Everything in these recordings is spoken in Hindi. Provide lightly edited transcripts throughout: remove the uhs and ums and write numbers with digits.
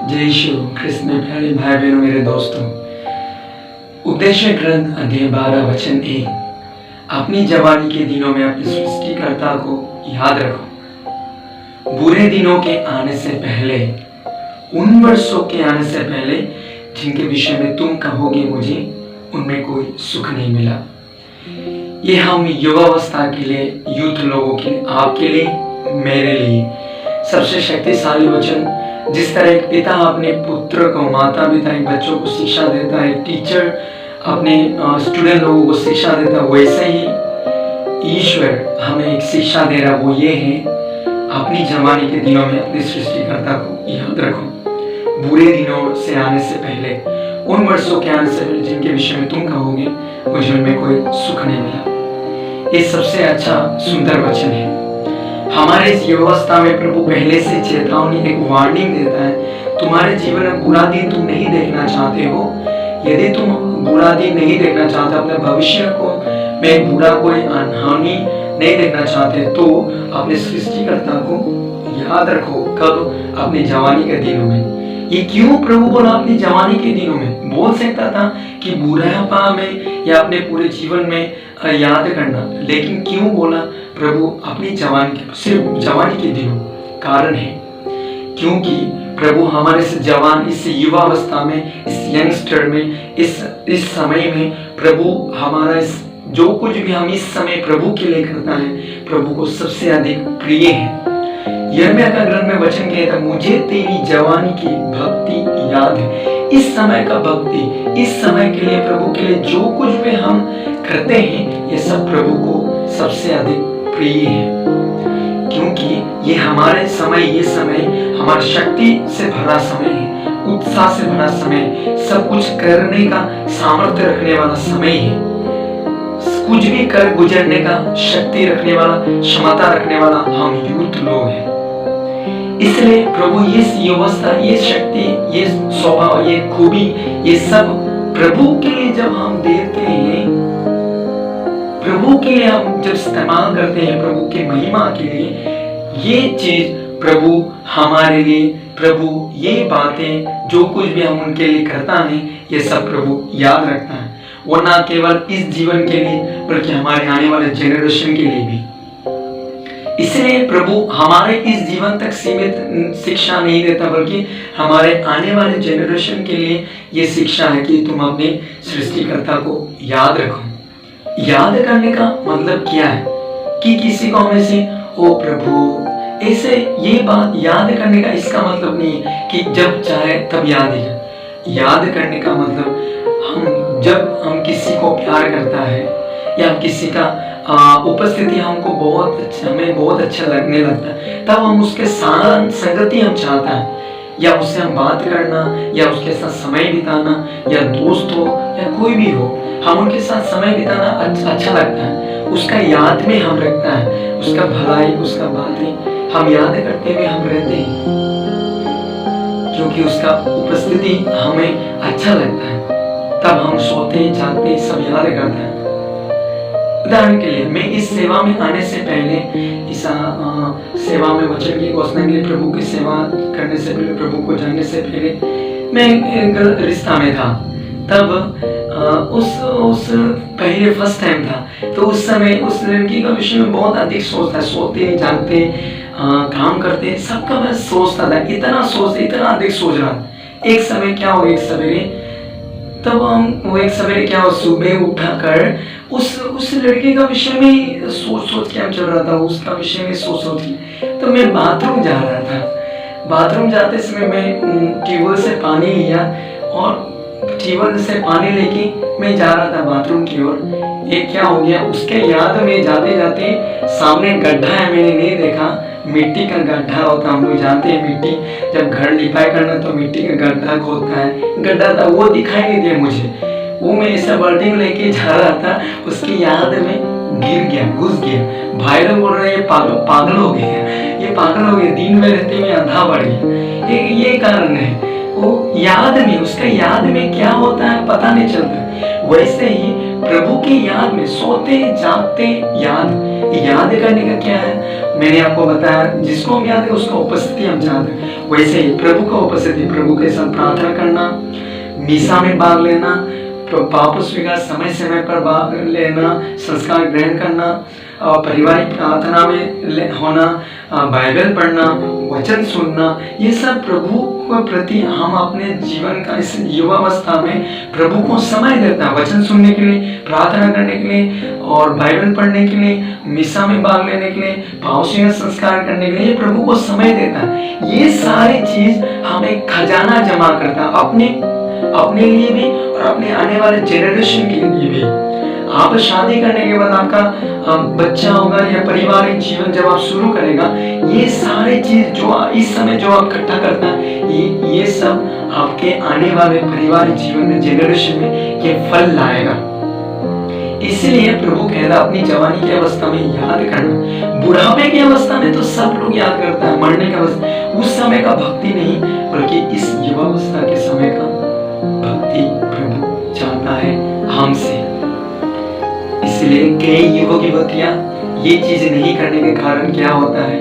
जय यीशु ख्रिस्त में प्यारे भाई बहनों मेरे दोस्तों, उपदेश ग्रंथ अध्याय 12 वचन 1। अपनी जवानी के दिनों में अपने सृष्टिकर्ता को याद रखो, बुरे दिनों के आने से पहले, उन वर्षों के आने से पहले जिनके विषय में तुम कहोगे मुझे उनमें कोई सुख नहीं मिला। ये हम युवावस्था के लिए, यूथ लोगों के लिए, आपके लिए, मेरे लिए सबसे शक्तिशाली वचन। जिस तरह एक पिता अपने पुत्र को, माता पिता एक बच्चों को शिक्षा देता है, टीचर अपने स्टूडेंट लोगों को शिक्षा देता है, वैसे ही ईश्वर हमें एक शिक्षा दे रहा, वो ये है अपनी जवानी के दिनों में अपने सृष्टिकर्ता को याद रखो, बुरे दिनों से आने से पहले, उन वर्षों के आने से पहले जिनके विषय में तुम कहोगे मुझे उनमें कोई सुख नहीं मिला। ये सबसे अच्छा सुंदर वचन है। हमारे इस युवावस्था में प्रभु पहले से चेतावनी, एक वार्निंग देता है। तुम्हारे जीवन में बुरा दिन तुम नहीं देखना चाहते हो, यदि तुम बुरा दिन नहीं देखना चाहते, अपने भविष्य को में बुरा कोई अनहोनी नहीं देखना चाहते, तो अपने सृष्टिकर्ता को याद रखो। कब? अपनी जवानी के दिनों में। ये क्यों प्रभु बोला अपनी जवानी के दिनों में? बोल सकता था कि बुढ़ापा में या अपने पूरे जीवन में याद करना, लेकिन क्यों बोला प्रभु अपनी जवानी के, सिर्फ जवानी के दिनों? कारण है क्योंकि प्रभु हमारे इस जवान, इस युवावस्था में, इस यंगस्टर में, इस समय में प्रभु हमारा इस जो कुछ भी हम इस समय प्रभु के लिए करता है, प्रभु को सबसे अधिक प्रिय है। यिर्मयाह का ग्रंथ में वचन कहता है, मुझे तेरी जवानी की भक्ति याद है। इस समय का भक्ति, इस समय के लिए, प्रभु के लिए जो कुछ भी हम करते हैं, ये सब प्रभु को सबसे अधिक प्रिय है, क्योंकि ये हमारे समय, ये समय हमारी शक्ति से भरा समय है, उत्साह से भरा समय, सब कुछ करने का सामर्थ्य रखने वाला समय है, कुछ भी कर गुजरने का शक्ति रखने वाला, क्षमता रखने वाला हम यूथ लोग हैं। इसलिए प्रभु ये युवावस्था, ये शक्ति, ये स्वभाव, ये खूबी, ये सब प्रभु के लिए जब हम देते हैं, प्रभु के लिए हम जब इस्तेमाल करते हैं, प्रभु की महिमा के लिए, ये चीज प्रभु हमारे लिए, प्रभु ये बातें जो कुछ भी हम उनके लिए करता है, ये सब प्रभु याद रखता है। वो ना केवल इस जीवन के लिए, बल्कि हमारे आने वाले जेनरेशन के लिए भी। इसलिए प्रभु हमारे इस जीवन तक सीमित शिक्षा नहीं देता, बल्कि हमारे आने वाले जेनरेशन के लिए ये शिक्षा है कि तुम अपने सृष्टिकर्ता को याद रखो। याद करने का मतलब क्या है? कि किसी को में से ओ प्रभु ऐसे, ये बात याद करने का इसका मतलब नहीं है कि जब चाहे तब याद ही। याद करने का मतलब जब हम किसी को प्यार करता है या किसी का उपस्थिति हमको हमें बहुत अच्छा लगने लगता है, तब हम उसके साथ संगति हम चाहता है, या उससे हम बात करना, या उसके साथ समय बिताना, या दोस्त हो या कोई भी हो, हम उनके साथ समय बिताना अच्छा लगता है। उसका याद में हम रखता है, उसका भलाई, उसका बातें हम याद करते हुए हम रहते हैं, क्योंकि उसका उपस्थिति हमें अच्छा लगता है। तब हम सोते, जागते, सब याद करते हैं। उदाहरण के लिए, मैं इस सेवा में आने से पहले, इस सेवा में वचन की घोषणा के लिए, प्रभु की सेवा करने से पहले, प्रभु को जानने से पहले, मैं एक रिश्ता में था। तब उस पहले फर्स्ट टाइम था, तो उस समय उस लड़की का विषय में बहुत अधिक सोचता, सोते, जागते, काम करते, सबका मैं सोचता था, इतना अधिक सोच रहा। एक समय क्या हो, एक सवेरे, तब वो एक सवेरे क्या हो, सुबह उठाकर उस लड़के का विषय में सोच के हम चल रहा था, उसका विषय में सोच के, तो मैं बाथरूम जा रहा था। बाथरूम जाते समय मैं ट्यूबवेल से पानी लिया, और ट्यूबवेल से पानी लेके मैं जा रहा था बाथरूम की ओर। एक क्या हो गया, उसके याद में जाते जाते सामने गड्ढा है, मैंने नहीं देखा, मिट्टी का गड्ढा होता, हम लोग जानते हैं मिट्टी, जब घर लिपाई करना तो मिट्टी का गड्ढा खोदता है, गड्ढा था, वो दिखाई नहीं दिया मुझे। वो मैं ऐसा बर्डिंग लेके जा रहा था, उसकी याद में गिर गया, घुस गया। भाई लोग बोल रहे हैं ये पागल हो गया, ये पागल हो गया, दिन में रहते हुए अंधा बढ़ गया। ये कारण है, वो याद में, उसका याद में क्या होता है पता नहीं चलता। वैसे ही प्रभु की याद में सोते जागते याद करने का क्या है? मैंने आपको बताया, जिसको हम याद है उसका उपस्थिति हम जानते हैं। वैसे ही प्रभु का उपस्थिति, प्रभु के साथ प्रार्थना करना, मीसा में भाग लेना, पाप स्वीकार समय समय पर भाग लेना, संस्कार ग्रहण करना, पारिवारिक प्रार्थना में होना, बाइबल पढ़ना, वचन सुनना, ये सब प्रभु के प्रति हम अपने जीवन का इस युवावस्था में प्रभु को समय देता है। वचन सुनने के लिए, प्रार्थना करने के लिए और बाइबल पढ़ने के लिए, मिसा में भाग लेने के लिए, पावसी संस्कार करने के लिए प्रभु को समय देता है। ये सारी चीज हमें खजाना जमा करता है, अपने लिए भी और अपने आने वाले जेनरेशन के लिए भी। आप शादी करने के बाद आपका बच्चा होगा या पारिवारिक जीवन जब आप शुरू करेगा, ये सारे चीज जो इस समय जो आप इकट्ठा करता है, ये सब आपके आने वाले पारिवारिक जीवन में, जेनरेशन में ये फल लाएगा। इसलिए प्रभु कहता है अपनी जवानी की अवस्था में याद करना। बुढ़ापे की अवस्था में तो सब लोग याद करता है, मरने की अवस्था, उस समय का भक्ति नहीं, बल्कि इस युवावस्था के समय का भक्ति प्रभु चाहता है हमसे। इसलिए कई युवक युवतियां ये चीज नहीं करने के कारण क्या होता है,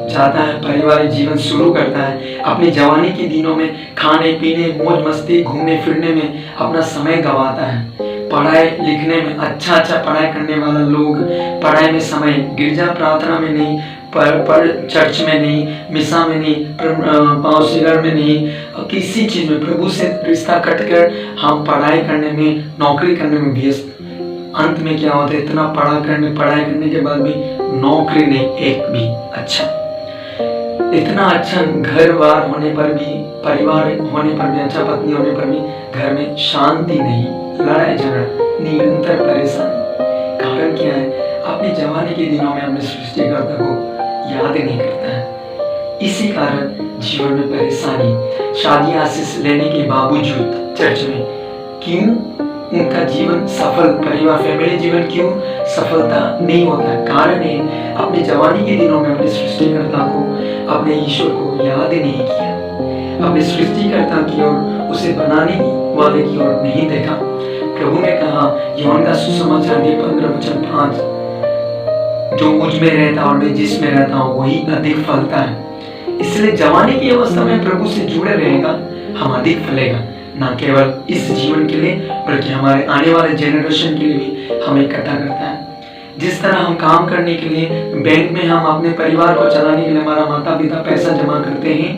चाहता है पारिवारिक जीवन शुरू करता है, अपनी जवानी के दिनों में खाने पीने, मौज मस्ती, घूमने फिरने में अपना समय गंवाता है। पढ़ाई लिखने में, अच्छा पढ़ाई करने वाला लोग पढ़ाई में समय, गिरजा प्रार्थना में नहीं, पर चर्च में नहीं, मिसा में नहीं, पावसीगर में नहीं, किसी चीज में प्रभु से रिश्ता कटकर हम पढ़ाई करने में, नौकरी करने में व्यस्त। अंत में क्या होता है, इतना पढ़ाई करने के बाद भी नौकरी नहीं, एक भी अच्छा, इतना अच्छा घर बार होने पर भी, परिवार होने पर भी, अच्छा पत्नी होने पर भी घर में शांति नहीं, लड़ाई झगड़ा, निरंतर परेशानी। कारण क्या है? अपनी जवानी के दिनों में अपने सृष्टिकर्ता को याद नहीं करता है। इसी कारण जीवन में परेशानी। शादी आशीष लेने के बावजूद चर्च में क्यों उनका जीवन सफल, परिवार फैमिली जीवन क्यों सफलता नहीं होता है? कारण है अपनी जवानी के दिनों में अपने सृष्टिकर्ता को, अपने ईश्वर को याद ही नहीं किया, अपने सृष्टिकर्ता की ओर, उसे बनाने वाले की ओर नहीं देखा। प्रभु ने कहा यूहन्ना का सुसमाचार 15:5, जो मुझ में रहता और मैं जिसमें रहता हूँ वही अधिक फलता है। इसलिए जवानी की अवस्था में प्रभु से जुड़े रहेगा, हम अधिक फलेगा, ना केवल इस जीवन के लिए बल्कि हमारे आने वाले जेनरेशन के लिए भी हमें इकट्ठा करता है। जिस तरह हम काम करने के लिए बैंक में हम अपने परिवार को चलाने के लिए हमारा माता पिता पैसा जमा करते हैं,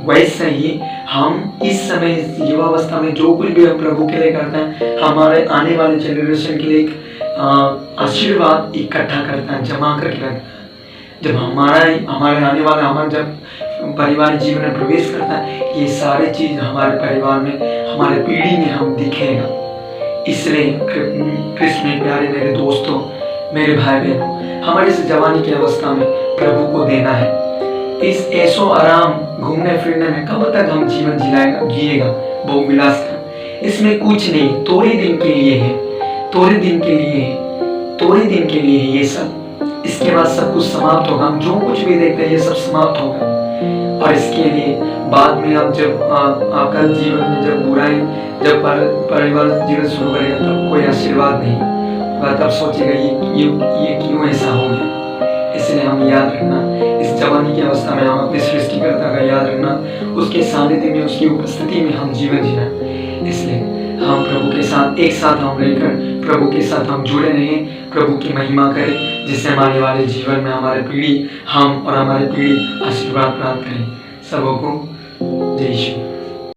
वैसे ही हम इस समय युवावस्था में जो कुछ भी हम प्रभु के लिए करते हैं, हमारे आने वाले जेनरेशन के लिए एक आशीर्वाद इकट्ठा करता है, जमा करके रखता है। जब हमारे आने वाला हमारा जब परिवार जीवन में प्रवेश करता है, ये सारे चीज हमारे परिवार में, हमारे पीढ़ी में हम दिखेगा। इसलिए कृष्ण में प्यारे मेरे दोस्तों, मेरे भाई बहनों, हमारे इस जवानी की अवस्था में प्रभु को देना है। इस ऐशो आराम घूमने फिरने में कब तक हम जीवन जिएगा भोग विलास का? इसमें कुछ नहीं, थोड़े दिन के लिए है, थोड़े दिन के लिए है ये सब। इसके बाद सब कुछ समाप्त होगा। हम जो कुछ भी देखते हैं ये सब समाप्त होगा। और इसके लिए बाद में आप जब आपका जीवन में जब बुराई, जब परिवार जीवन शुरू करेगा तब कोई आशीर्वाद नहीं, तब सोचेगा ये क्यों ऐसा हो गया। इसलिए हम याद रखना, इस जवानी की अवस्था में हम अपने सृष्टिकर्ता का याद रखना, उसके सानिध्य में, उसकी उपस्थिति में हम जीवन जीना। इसलिए हम प्रभु के साथ एक साथ हम रहकर प्रभु के साथ हम जुड़े रहें, प्रभु की महिमा करें, जिससे हमारे वाले जीवन में हमारे पीढ़ी, हम और हमारे पीढ़ी आशीर्वाद प्राप्त करें। सबों को जय यीशु।